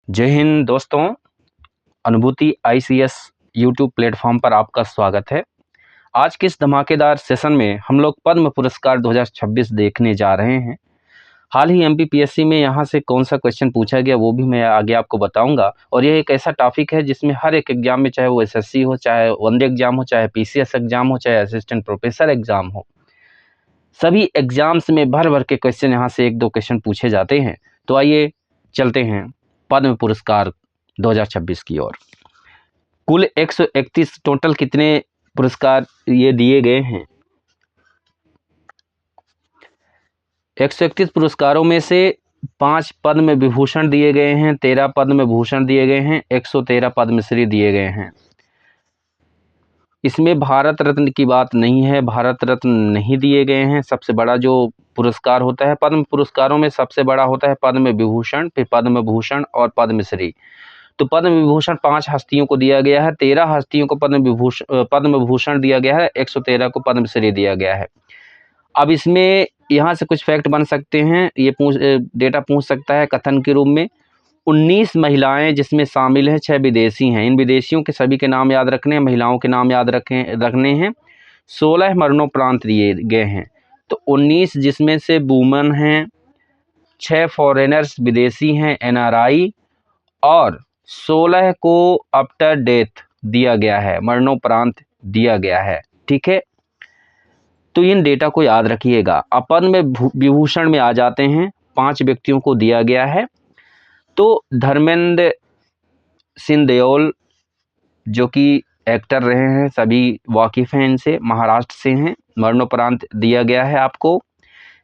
जय हिंद दोस्तों। अनुभूति आईसीएस यूट्यूब प्लेटफॉर्म पर आपका स्वागत है। आज के इस धमाकेदार सेशन में हम लोग पद्म पुरस्कार 2026 देखने जा रहे हैं। हाल ही एमपीपीएससी में यहाँ से कौन सा क्वेश्चन पूछा गया वो भी मैं आगे आपको बताऊंगा। और यह एक ऐसा टॉपिक है जिसमें हर एक एग्जाम में, चाहे वो एसएससी हो, चाहे वनडे एग्जाम हो, चाहे पीसीएस एग्जाम हो, चाहे असिस्टेंट प्रोफेसर एग्जाम हो, सभी एग्जाम्स में भर भर के क्वेश्चन यहाँ से एक दो क्वेश्चन पूछे जाते हैं। तो आइए चलते हैं पद्म पुरस्कार 2026 की ओर। कुल 131 टोटल कितने पुरस्कार ये दिए गए हैं? 131 पुरस्कारों में से 5 पद्म विभूषण दिए गए हैं, 13 पद्म भूषण दिए गए हैं, 113 पद्मश्री दिए गए हैं। इसमें भारत रत्न की बात नहीं है, भारत रत्न नहीं दिए गए हैं। सबसे बड़ा जो पुरस्कार होता है पद्म पुरस्कारों में, सबसे बड़ा होता है पद्म विभूषण, फिर पद्म भूषण और पद्मश्री। तो पद्म विभूषण 5 हस्तियों को दिया गया है, 13 हस्तियों को पद्म भूषण दिया गया है, 113 को पद्मश्री दिया गया है। अब इसमें यहाँ से कुछ फैक्ट बन सकते हैं, ये डेटा पूछ सकता है कथन के रूप में। 19 महिलाएं जिसमें शामिल हैं, 6 विदेशी हैं। इन विदेशियों के सभी के नाम याद रखने हैं, महिलाओं के नाम याद रखने हैं। 16 मरणोपरांत दिए गए हैं। तो 19 जिसमें से वुमन हैं, 6 फॉरेनर्स विदेशी हैं एनआरआई, और 16 को आफ्टर डेथ दिया गया है, मरणोपरांत दिया गया है। ठीक है, तो इन डेटा को याद रखिएगा। अब पद्म विभूषण में आ जाते हैं, 5 व्यक्तियों को दिया गया है। तो धर्मेंद्र सिंह देओल जो कि एक्टर रहे हैं, सभी वाकिफ हैं इनसे, महाराष्ट्र से हैं, मरणोपरांत दिया गया है आपको।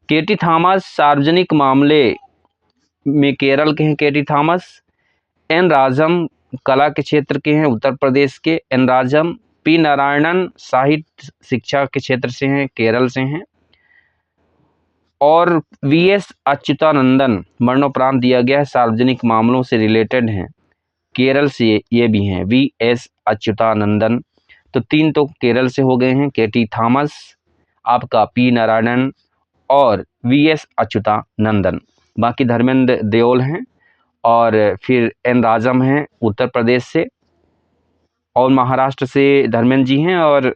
केटी थॉमस सार्वजनिक मामले में केरल के हैं, केटी थॉमस। एन राजम कला के क्षेत्र के हैं, उत्तर प्रदेश के एन राजम। पी नारायणन साहित्य शिक्षा के क्षेत्र से हैं, केरल से हैं। और वीएस अच्युतानंदन मरणोपरांत दिया गया है, सार्वजनिक मामलों से रिलेटेड हैं, केरल से ये भी हैं, वीएस अच्युतानंदन। तो 3 तो केरल से हो गए हैं, केटी थॉमस, आपका पी नारायणन और वीएस अच्युतानंदन। बाकी धर्मेंद्र देओल हैं, और फिर एन राजम हैं उत्तर प्रदेश से, और महाराष्ट्र से धर्मेंद्र जी हैं। और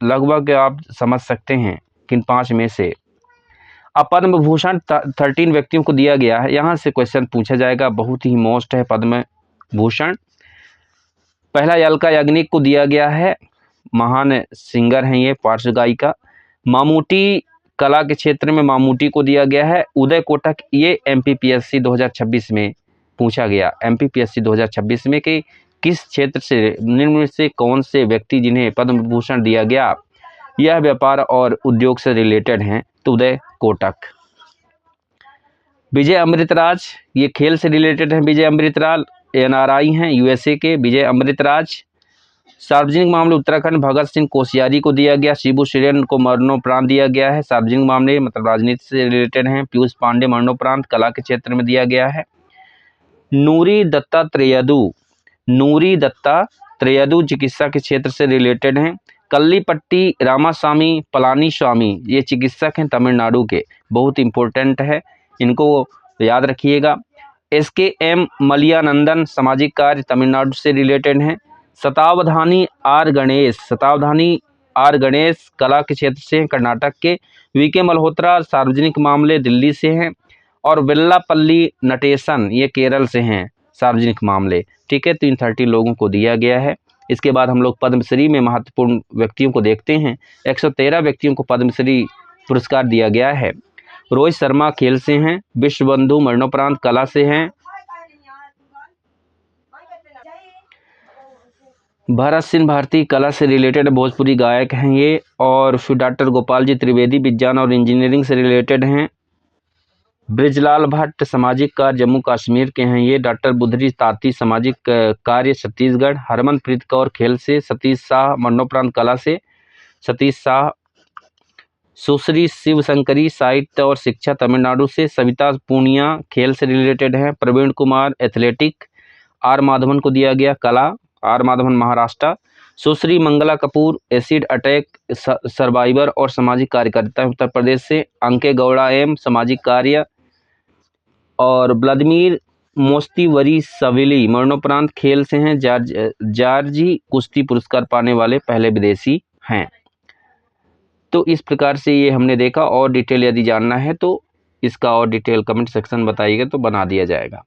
लगभग आप समझ सकते हैं किन 5 में से। अब पद्म भूषण 13 व्यक्तियों को दिया गया है। यहाँ से क्वेश्चन पूछा जाएगा, बहुत ही मोस्ट है पद्म भूषण। पहला अलका याग्निक को दिया गया है, महान सिंगर हैं ये, पार्श्व गायिका। मामूटी कला के क्षेत्र में मामूटी को दिया गया है, उदय कोटक। ये एमपीपीएससी 2026 में पूछा गया, एमपीपीएससी 2026 में, कि किस क्षेत्र से, निम्न में से कौन से व्यक्ति जिन्हें पद्म भूषण दिया गया, यह व्यापार और उद्योग से रिलेटेड हैं, तो उदय कोटक। विजय अमृतराज, ये खेल से रिलेटेड हैं, विजय अमृतराज एनआरआई हैं, यूएसए के विजय अमृतराज। सार्वजनिक मामले उत्तराखंड, भगत सिंह कोश्यारी को दिया गया। शिबू सोरेन को मरणोपरांत दिया गया है, सार्वजनिक मामले मतलब राजनीति से रिलेटेड हैं। पीयूष पांडे मरणोपरांत कला के क्षेत्र में दिया गया है। नूरी दत्ता त्रेयदू चिकित्सा के क्षेत्र से रिलेटेड हैं। कल्लीपट्टी रामास्वामी पलानीस्वामी, ये चिकित्सक हैं तमिलनाडु के, बहुत इंपॉर्टेंट है, इनको याद रखिएगा। SKM मलियानंदन सामाजिक कार्य, तमिलनाडु से रिलेटेड हैं। शतावधानी आर गणेश कला के क्षेत्र से हैं, कर्नाटक के। VK मल्होत्रा सार्वजनिक मामले, दिल्ली से हैं। और वेल्लापल्ली नटेशन, ये केरल से हैं, सार्वजनिक मामले। ठीक है, तो इन 13 लोगों को दिया गया है। इसके बाद हम लोग पद्मश्री में महत्वपूर्ण व्यक्तियों को देखते हैं। 113 व्यक्तियों को पद्मश्री पुरस्कार दिया गया है। रोहित शर्मा खेल से हैं, विश्वबंधु मरणोपरांत कला से हैं, भरत सिंह भारती कला से रिलेटेड भोजपुरी गायक हैं ये। और फिर डॉक्टर गोपाल जी त्रिवेदी विज्ञान और इंजीनियरिंग से रिलेटेड हैं। ब्रिजलाल भट्ट सामाजिक कार्य जम्मू कश्मीर के हैं ये। डॉक्टर बुधरी ताती सामाजिक कार्य छत्तीसगढ़। हरमनप्रीत कौर खेल से। सतीश शाह मरणोपरांत कला से, सतीश शाह। सुश्री शिवशंकरी साहित्य और शिक्षा तमिलनाडु से। सविता पूनिया खेल से रिलेटेड हैं। प्रवीण कुमार एथलेटिक। आर माधवन को दिया गया कला, R Madhavan Maharashtra. Sushri Mangala Kapoor acid attack survivor और सामाजिक कार्यकर्ता उत्तर प्रदेश से। अंके गौड़ा एम सामाजिक कार्य। और व्लादिमीर मोस्तीवरीशविली मरणोपरांत खेल से हैं। जॉर्जी कुश्ती पुरस्कार पाने वाले पहले विदेशी हैं। तो इस प्रकार से ये हमने देखा। और डिटेल यदि जानना है तो इसका और डिटेल कमेंट सेक्शन बताइएगा तो बना दिया जाएगा।